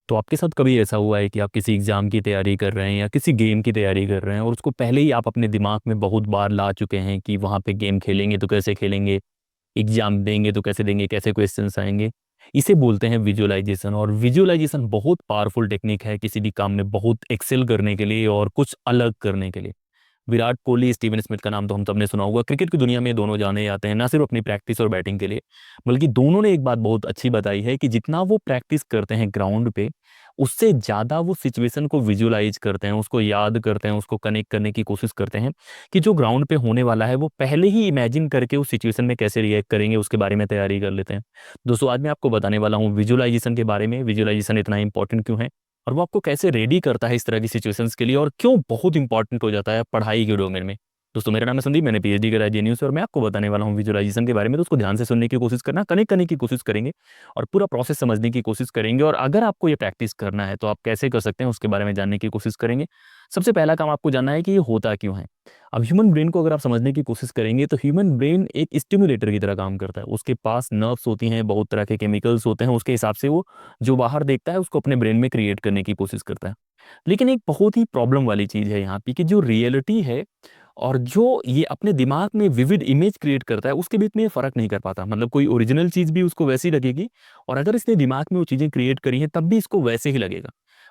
तो आपके साथ कभी ऐसा हुआ है कि आप किसी एग्ज़ाम की तैयारी कर रहे हैं या किसी गेम की तैयारी कर रहे हैं और उसको पहले ही आप अपने दिमाग में बहुत बार ला चुके हैं कि वहाँ पे गेम खेलेंगे तो कैसे खेलेंगे, एग्ज़ाम देंगे तो कैसे देंगे, कैसे क्वेश्चंस आएंगे। इसे बोलते हैं विजुअलाइजेशन। और विजुअलाइजेशन बहुत पावरफुल टेक्निक है किसी भी काम में बहुत एक्सेल करने के लिए और कुछ अलग करने के लिए। विराट कोहली, स्टीवन स्मिथ का नाम तो हम सबने सुना होगा। क्रिकेट की दुनिया में दोनों जाने जाते हैं, ना सिर्फ अपनी प्रैक्टिस और बैटिंग के लिए, बल्कि दोनों ने एक बात बहुत अच्छी बताई है कि जितना वो प्रैक्टिस करते हैं ग्राउंड पे, उससे ज़्यादा वो सिचुएशन को विजुअलाइज करते हैं, उसको याद करते हैं, उसको कनेक्ट करने की कोशिश करते हैं कि जो ग्राउंड पे होने वाला है वो पहले ही इमेजिन करके उस सिचुएशन में कैसे रिएक्ट करेंगे उसके बारे में तैयारी कर लेते हैं। दोस्तों, आज मैं आपको बताने वाला हूँ विजुअलाइजेशन के बारे में, विजुअलाइजेशन इतना इंपॉर्टेंट क्यों है और वो आपको कैसे रेडी करता है इस तरह की सिचुएशंस के लिए, और क्यों बहुत इंपॉर्टेंट हो जाता है पढ़ाई के डोमेन में। दोस्तों, मेरा नाम है संदीप, मैंने पीएचडी करा है जेएनयू से और मैं आपको बताने वाला हूँ विजुअलाइजेशन के बारे में। तो उसको ध्यान से सुनने की कोशिश करना, कनेक्ट करने की कोशिश करेंगे और पूरा प्रोसेस समझने की कोशिश करेंगे। और अगर आपको ये प्रैक्टिस करना है तो आप कैसे कर सकते हैं उसके बारे में जानने की कोशिश करेंगे। सबसे पहला काम आपको जानना है कि ये होता क्यों है। अब ह्यूमन ब्रेन को अगर आप समझने की कोशिश करेंगे तो ह्यूमन ब्रेन एक स्टिमुलेटर की तरह काम करता है। उसके पास नर्व्स होती हैं, बहुत तरह के केमिकल्स होते हैं, उसके हिसाब से वो जो बाहर देखता है उसको अपने ब्रेन में क्रिएट करने की कोशिश करता है। लेकिन एक बहुत ही प्रॉब्लम वाली चीज़ है यहाँ पे कि जो रियलिटी है और जो ये अपने दिमाग में विविड इमेज क्रिएट करता है उसके बीच में ये फ़र्क नहीं कर पाता। मतलब कोई ओरिजिनल चीज़ भी उसको वैसी लगेगी और अगर इसने दिमाग में वो चीज़ें क्रिएट करी हैं तब भी इसको वैसे ही लगेगा।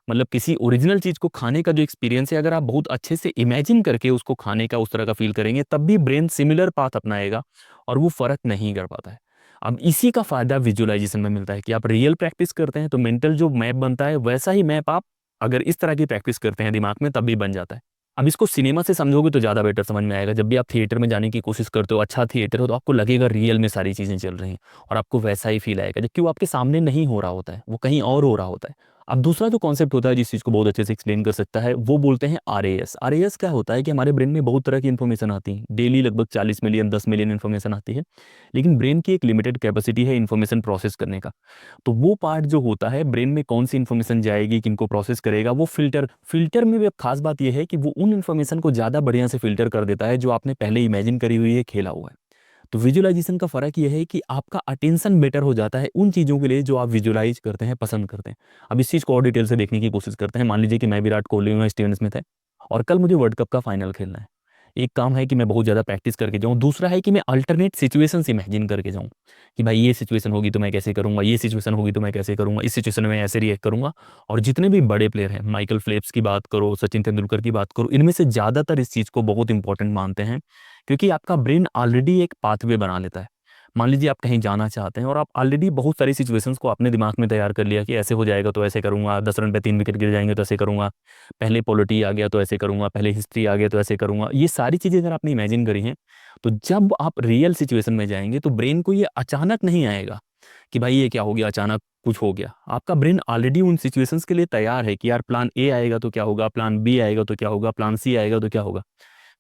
मतलब किसी ओरिजिनल चीज़ को खाने का जो एक्सपीरियंस है, अगर आप बहुत अच्छे से इमेजिन करके उसको खाने का उस तरह का फ़ील करेंगे तब भी ब्रेन सिमिलर पाथ अपनाएगा और वो फ़र्क नहीं कर पाता है। अब इसी का फ़ायदा विजुअलाइजेशन में मिलता है कि आप रियल प्रैक्टिस करते हैं तो मेंटल जो मैप बनता है वैसा ही मैप आप अगर इस तरह की प्रैक्टिस करते हैं दिमाग में तब भी बन जाता है। अब इसको सिनेमा से समझोगे तो ज़्यादा बेटर समझ में आएगा। जब भी आप थिएटर में जाने की कोशिश करते हो, अच्छा थिएटर हो, तो आपको लगेगा रियल में सारी चीज़ें चल रही हैं और आपको वैसा ही फील आएगा, जबकि वो आपके सामने नहीं हो रहा होता है, वो कहीं और हो रहा होता है। अब दूसरा जो कॉन्सेप्ट होता है जिस चीज़ को बहुत अच्छे से एक्सप्लेन कर सकता है वो बोलते हैं आरएएस। आरएएस क्या होता है कि हमारे ब्रेन में बहुत तरह की इन्फॉर्मेशन आती है डेली, लगभग 40 मिलियन 10 मिलियन इन्फॉर्मेशन आती है। लेकिन ब्रेन की एक लिमिटेड कैपेसिटी है इन्फॉर्मेशन प्रोसेस करने का। तो वो पार्ट जो होता है ब्रेन में कौन सी इन्फॉर्मेशन जाएगी, किनको प्रोसेस करेगा, वो फिल्टर में भी अब खास बात यह है कि वो उन इन्फॉर्मेशन को ज़्यादा बढ़िया से फिल्टर कर देता है जो आपने पहले इमेजिन करी हुई है, खेला हुआ है। तो विजुअलाइजेशन का फ़र्क यह है कि आपका अटेंशन बेटर हो जाता है उन चीज़ों के लिए जो आप विजुअलाइज करते हैं, पसंद करते हैं। अब इस चीज़ को और डिटेल से देखने की कोशिश करते हैं। मान लीजिए कि मैं विराट कोहली हूँ, स्टीवन स्मिथ है और कल मुझे वर्ल्ड कप का फाइनल खेलना है। एक काम है कि मैं बहुत ज़्यादा प्रैक्टिस करके जाऊँ, दूसरा है कि मैं अल्टरनेट सिचुएशंस इमेजिन करके जाऊँ कि भाई ये सिचुएशन होगी तो मैं कैसे करूँगा, ये सिचुएशन होगी तो मैं कैसे करूँगा, इस सिचुएशन में ऐसे रिएक्ट करूँगा। और जितने भी बड़े प्लेयर हैं, माइकल फेल्प्स की बात करो, सचिन तेंदुलकर की बात करो, इनमें से ज़्यादातर इस चीज़ को बहुत इंपॉर्टेंट मानते हैं क्योंकि आपका ब्रेन ऑलरेडी एक पाथवे बना लेता है। मान लीजिए आप कहीं जाना चाहते हैं और आप ऑलरेडी बहुत सारी सिचुएशंस को अपने दिमाग में तैयार कर लिया कि ऐसे हो जाएगा तो ऐसे करूँगा, 10 रन पे 3 विकेट गिर जाएँगे तो ऐसे करूँगा, पहले पॉलिटी आ गया तो ऐसे करूँगा, पहले हिस्ट्री आ गया तो ऐसे करूँगा। ये सारी चीज़ें अगर आपने इमेजिन करी हैं, तो जब आप रियल सिचुएशन में जाएँगे तो ब्रेन को ये अचानक नहीं आएगा कि भाई ये क्या हो गया, अचानक कुछ हो गया। आपका ब्रेन ऑलरेडी उन सिचुएशंस के लिए तैयार है कि यार प्लान ए आएगा तो क्या होगा, प्लान बी आएगा तो क्या होगा, प्लान सी आएगा तो क्या होगा।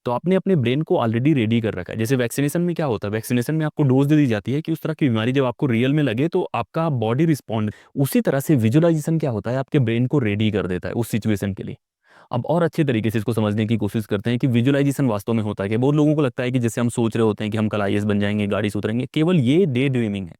तो आपने अपने ब्रेन को ऑलरेडी रेडी कर रखा है। जैसे वैक्सीनेशन में क्या होता है, वैक्सीनेशन में आपको डोज दे दी जाती है कि उस तरह की बीमारी जब आपको रियल में लगे तो आपका बॉडी रिस्पॉन्ड। उसी तरह से विजुअलाइजेशन क्या होता है, आपके ब्रेन को रेडी कर देता है उस सिचुएशन के लिए। अब और अच्छे तरीके से इसको समझने की कोशिश करते हैं कि विजुअलाइजेशन वास्तव में होता है क्या। बहुत लोगों को लगता है कि जैसे हम सोच रहे होते हैं कि हम कल आईएएस बन जाएंगे, गाड़ी से उतरेंगे, केवल ये डे ड्रीमिंग है।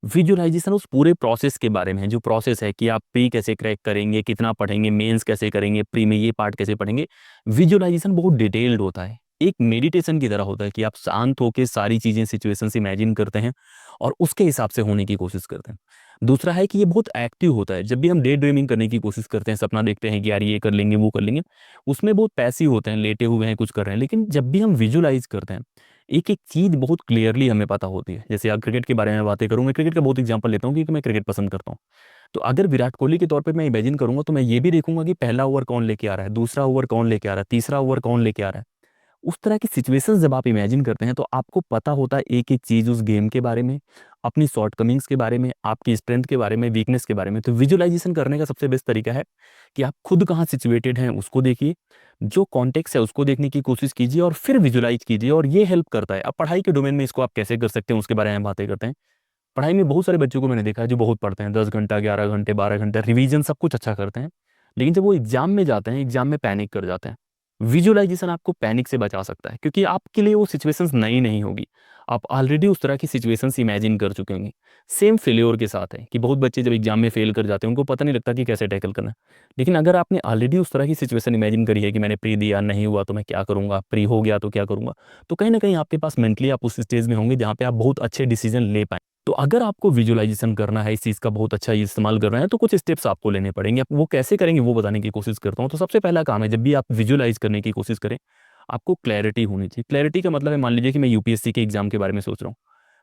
विजुअलाइजेशन उस पूरे प्रोसेस के बारे में है, जो प्रोसेस है कि आप प्री कैसे क्रैक करेंगे, कितना पढ़ेंगे, मेंस कैसे करेंगे, प्री में ये पार्ट कैसे पढ़ेंगे। विजुअलाइजेशन बहुत डिटेल्ड होता है, एक मेडिटेशन की तरह होता है कि आप शांत होकर सारी चीज़ें, सिचुएशंस इमेजिन करते हैं और उसके हिसाब से होने की कोशिश करते हैं। दूसरा है कि ये बहुत एक्टिव होता है। जब भी हम डे ड्रीमिंग करने की कोशिश करते हैं, सपना देखते हैं कि यार ये कर लेंगे, वो कर लेंगे, उसमें बहुत पैसिव होते हैं, लेटे हुए हैं, कुछ कर रहे हैं। लेकिन जब भी हम विजुअलाइज करते हैं, एक-एक चीज़ बहुत क्लियरली हमें पता होती है। जैसे आप क्रिकेट के बारे में बातें करूँ, मैं क्रिकेट का बहुत एग्ज़ाम्पल लेता हूँ क्योंकि मैं क्रिकेट पसंद करता हूँ। तो अगर विराट कोहली के तौर पे मैं इमेजिन करूँगा तो मैं ये भी देखूँगा कि पहला ओवर कौन लेके आ रहा है, दूसरा ओवर कौन लेके आ रहा है, तीसरा ओवर कौन लेके आ रहा है। उस तरह की सिचुएशंस जब आप इमेजिन करते हैं तो आपको पता होता है एक-एक चीज़ उस गेम के बारे में, अपनी शॉर्टकमिंग्स के बारे में, आपकी स्ट्रेंथ के बारे में, वीकनेस के बारे में। तो विजुअलाइज़ेशन करने का सबसे बेस्ट तरीका है कि आप खुद कहाँ सिचुएटेड हैं उसको देखिए, जो कॉन्टेक्स्ट है उसको देखने की कोशिश कीजिए और फिर विजुअलाइज़ कीजिए और ये हेल्प करता है। अब पढ़ाई के डोमेन में इसको आप कैसे कर सकते हैं उसके बारे में बातें करते हैं। पढ़ाई में बहुत सारे बच्चों को मैंने देखा है जो बहुत पढ़ते हैं, 10 घंटा, 11 घंटे, 12 घंटे, रिवीजन सब कुछ अच्छा करते हैं। लेकिन जब वो एग्ज़ाम में जाते हैं, एग्ज़ाम में पैनिक कर जाते हैं। विजुअलाइजेशन आपको पैनिक से बचा सकता है, क्योंकि आपके लिए वो सिचुएशंस नई नहीं होगी। आप ऑलरेडी उस तरह की सिचुएशंस इमेजिन कर चुके होंगे। सेम फेल्योर के साथ है कि बहुत बच्चे जब एग्जाम में फेल कर जाते हैं, उनको पता नहीं लगता कि कैसे टैकल करना है। लेकिन अगर आपने ऑलरेडी उस तरह की सिचुएशन इमेजिन करी है कि मैंने प्री दिया, नहीं हुआ तो मैं क्या करूंगा, प्री हो गया तो क्या करूंगा, तो कहीं ना कहीं आपके पास मेंटली आप उस स्टेज में होंगे जहाँ पे आप बहुत अच्छे डिसीजन ले पाए। तो अगर आपको विजुअलाइजेशन करना है, इस चीज़ का बहुत अच्छा इस्तेमाल करना है, तो कुछ स्टेप्स आपको लेने पड़ेंगे। आप वो कैसे करेंगे वो बताने की कोशिश करता हूँ। तो सबसे पहला काम है, जब भी आप विजुअलाइज करने की कोशिश करें, आपको क्लैरिटी होनी चाहिए। क्लैरिटी का मतलब है, मान लीजिए कि मैं यूपीएससी के एग्जाम के बारे में सोच रहा हूँ,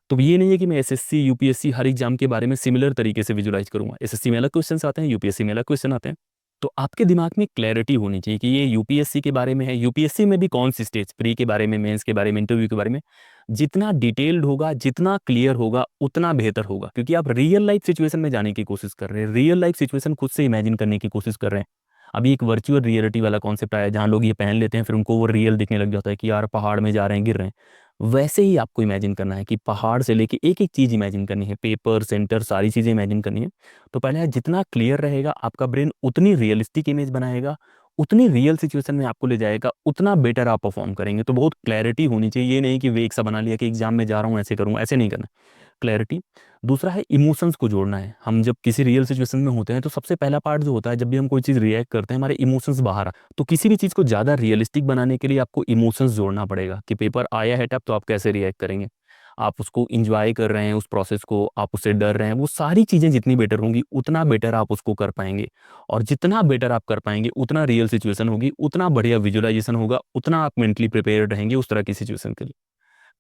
तो ये नहीं है कि मैं एसएससी यूपीएससी हर एग्जाम के बारे में सिमिलर तरीके से विजुलाइज करूंगा। एसएससी में अलग क्वेश्चन आते हैं, यूपीएससी में अलग क्वेश्चन आते हैं। तो आपके दिमाग में क्लैरिटी होनी चाहिए कि ये यूपीएससी के बारे में है, यूपीएससी में भी कौन सी स्टेज, प्री के बारे में, मेंस के बारे में, इंटरव्यू के बारे में। जितना डिटेल्ड होगा, जितना क्लियर होगा, उतना बेहतर होगा, क्योंकि आप रियल लाइफ सिचुएशन में जाने की कोशिश कर रहे हैं, रियल लाइफ सिचुएशन खुद से इमेजिन करने की कोशिश कर रहे हैं। अभी एक वर्चुअल रियलिटी वाला कॉन्सेप्ट आया है, जहाँ लोग ये पहन लेते हैं, फिर उनको वो रियल दिखने लग जाता है कि यार पहाड़ में जा रहे हैं, गिर रहे हैं। वैसे ही आपको इमेजिन करना है कि पहाड़ से लेके एक एक चीज़ इमेजिन करनी है, पेपर सेंटर सारी चीज़ें इमेजिन करनी है। तो पहले जितना क्लियर रहेगा आपका ब्रेन, उतनी रियलिस्टिक इमेज बनाएगा, उतनी रियल सिचुएशन में आपको ले जाएगा, उतना बेटर आप परफॉर्म करेंगे। तो बहुत क्लैरिटी होनी चाहिए, ये नहीं कि वेग सा बना लिया कि एग्जाम में जा रहा हूँ ऐसे करूँगा, ऐसे नहीं करना। क्लैरिटी। दूसरा है इमोशंस को जोड़ना है। हम जब किसी रियल सिचुएशन में होते हैं, तो सबसे पहला पार्ट जो होता है, जब भी हम कोई चीज़ रिएक्ट करते हैं, हमारे इमोशंस बाहर तो किसी भी चीज़ को ज़्यादा रियलिस्टिक बनाने के लिए आपको इमोशंस जोड़ना पड़ेगा कि पेपर आया है टफ, तो आप कैसे रिएक्ट करेंगे। आप उसको इंजॉय कर रहे हैं, उस प्रोसेस को, आप उससे डर रहे हैं, वो सारी चीज़ें जितनी बेटर होंगी, उतना बेटर आप उसको कर पाएंगे। और जितना बेटर आप कर पाएंगे, उतना रियल सिचुएशन होगी, उतना बढ़िया विजुअलाइजेशन होगा, उतना आप मेंटली प्रिपेयर रहेंगे उस तरह की सिचुएशन के लिए।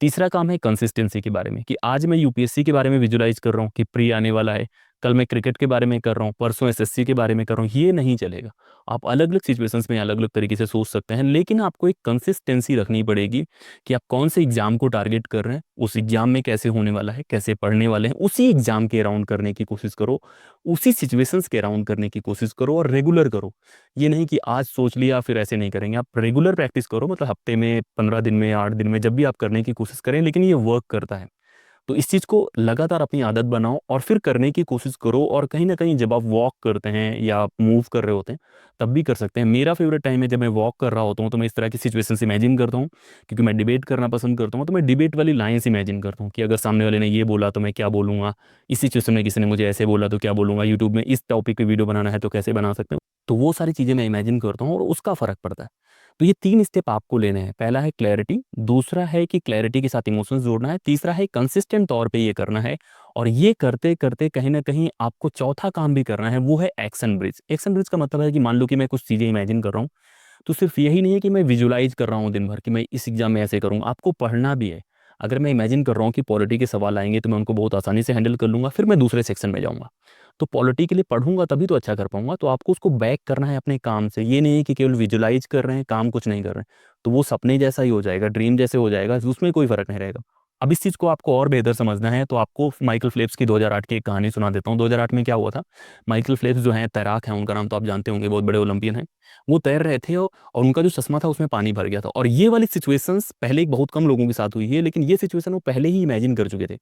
तीसरा काम है कंसिस्टेंसी के बारे में, कि आज मैं यूपीएससी के बारे में विजुलाइज कर रहा हूँ कि प्री आने वाला है, कल मैं क्रिकेट के बारे में कर रहा हूँ, परसों एसएससी के बारे में कर रहा हूँ, ये नहीं चलेगा। आप अलग अलग सिचुएशंस में अलग अलग तरीके से सोच सकते हैं, लेकिन आपको एक कंसिस्टेंसी रखनी पड़ेगी कि आप कौन से एग्जाम को टारगेट कर रहे हैं, उस एग्जाम में कैसे होने वाला है, कैसे पढ़ने वाले हैं, उसी एग्जाम के अराउंड करने की कोशिश करो, उसी सिचुएशंस के अराउंड करने की कोशिश करो, और रेगुलर करो। ये नहीं कि आज सोच लिया फिर ऐसे नहीं करेंगे। आप रेगुलर प्रैक्टिस करो, मतलब हफ्ते में, 15 दिन में, 8 दिन में, जब भी आप करने की कोशिश करें, लेकिन ये वर्क करता है। तो इस चीज़ को लगातार अपनी आदत बनाओ और फिर करने की कोशिश करो। और कहीं ना कहीं जब आप वॉक करते हैं या आप मूव कर रहे होते हैं, तब भी कर सकते हैं। मेरा फेवरेट टाइम है जब मैं वॉक कर रहा होता हूँ, तो मैं इस तरह की सिचुएशंस इमेजिन करता हूँ, क्योंकि मैं डिबेट करना पसंद करता हूँ। तो मैं डिबेट वाली लाइन्स इमेजिन करता हूँ कि अगर सामने वाले ने ये बोला तो मैं क्या बोलूँगा, इस सिचुएशन में किसी ने मुझे ऐसे बोला तो क्या बोलूँगा, यूट्यूब में इस टॉपिक पे वीडियो बनाना है तो कैसे बना सकते हैं। तो वो सारी चीज़ें मैं इमेजिन करता हूँ और उसका फ़र्क पड़ता है। तो ये 3 स्टेप आपको लेने हैं। पहला है क्लैरिटी, दूसरा है कि क्लैरिटी के साथ इमोशंस जोड़ना है, तीसरा है कंसिस्टेंट तौर पे ये करना है। और ये करते-करते कहीं न कहीं आपको चौथा काम भी करना है, वो है एक्शन ब्रिज। एक्शन ब्रिज का मतलब है कि मान लो कि मैं कुछ चीज़ें इमेजिन कर रहा हूँ, तो सिर्फ यही नहीं है कि मैं विजुलाइज़ कर रहा हूँ दिन भर कि मैं इस एग्ज़ाम में ऐसे करूँगा, आपको पढ़ना भी है। अगर मैं इमेजिन कर रहा हूँ कि पॉलिटी के सवाल आएँगे, तो मैं उनको बहुत आसानी से हैंडल कर लूँगा, फिर मैं दूसरे सेक्शन में जाऊँगा। तो पॉलिटी के लिए पढ़ूँगा तभी तो अच्छा कर पाऊँगा। तो आपको उसको बैक करना है अपने काम से। ये नहीं है कि केवल विजुलाइज़ कर रहे हैं, काम कुछ नहीं कर रहे हैं। तो वो सपने जैसा ही हो जाएगा, ड्रीम जैसे हो जाएगा, उसमें कोई फ़र्क नहीं रहेगा। अब इस चीज़ को आपको और बेहतर समझना है, तो आपको माइकल फेल्प्स की 2008 की एक कहानी सुना देता हूँ। 2008 में क्या हुआ था, माइकल फेल्प्स जो हैं तैराक हैं, उनका नाम तो आप जानते होंगे, बहुत बड़े ओलंपियन हैं। वो तैर रहे थे और उनका जो चश्मा था उसमें पानी भर गया था। और ये वाली सिचुएशंस पहले बहुत कम लोगों के साथ हुई है, लेकिन ये सिचुएशन वो पहले ही इमेजिन कर चुके थे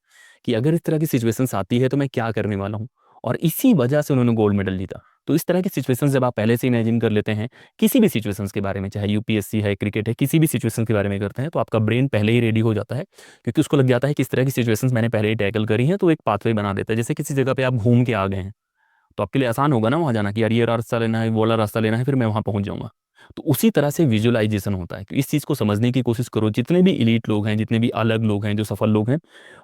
कि अगर इस तरह की सिचुएशंस आती है तो मैं क्या करने वाला हूँ। और इसी वजह से उन्होंने गोल्ड मेडल जीता। तो इस तरह की सिचुएशंस जब आप पहले से इमेजिन कर लेते हैं, किसी भी सिचुएशंस के बारे में, चाहे यूपीएससी है, क्रिकेट है, किसी भी सिचुएशन के बारे में करते हैं, तो आपका ब्रेन पहले ही रेडी हो जाता है, क्योंकि उसको लग जाता है कि इस तरह की सिचुएशंस मैंने पहले ही टैकल करी हैं, तो एक पाथवे बना देता है। जैसे किसी जगह पे आप घूम के आ गए हैं, तो आपके लिए आसान होगा ना वहाँ जाना कि यार ये रास्ता लेना है, वो वाला रास्ता लेना है, फिर मैं वहाँ पहुँच जाऊँगा। तो उसी तरह से विजुअलाइजेशन होता है कि इस चीज़ को समझने की कोशिश करो। जितने भी एलीट लोग हैं, जितने भी अलग लोग हैं, जो सफल लोग हैं,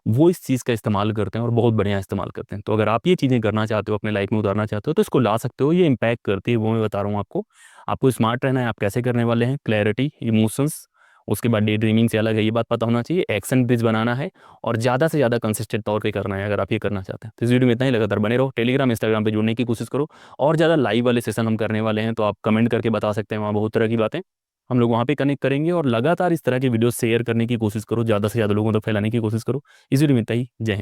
वो इस चीज़ का इस्तेमाल करते हैं और बहुत बढ़िया इस्तेमाल करते हैं। तो अगर आप ये चीज़ें करना चाहते हो, अपने लाइफ में उतारना चाहते हो, तो इसको ला सकते हो। ये इम्पैक्ट करती है, वो मैं बता रहा हूँ आपको। आपको स्मार्ट रहना है, आप कैसे करने वाले हैं, क्लैरिटी, इमोशंस, उसके बाद डे ड्रीमिंग से अलग है, ये बात पता होना चाहिए। एक्शन बेस बनाना है और ज़्यादा से ज़्यादा कंसिस्टेंट तौर पे करना है, अगर आप ये करना चाहते हैं। तो इस वीडियो में इतना ही, लगातार बने रहो। टेलीग्राम, इंस्टाग्राम पे जुड़ने की कोशिश करो। और ज़्यादा लाइव वाले सेशन हम करने वाले हैं, तो आप कमेंट करके बता सकते हैं, वहाँ बहुत तरह की बातें हम लोग वहाँ पे कनेक्ट करेंगे। और लगातार इस तरह के वीडियो शेयर करने की कोशिश करो, ज़्यादा से ज़्यादा लोगों तक फैलाने की कोशिश करो। इस वीडियो में इतना ही। जय हिंद।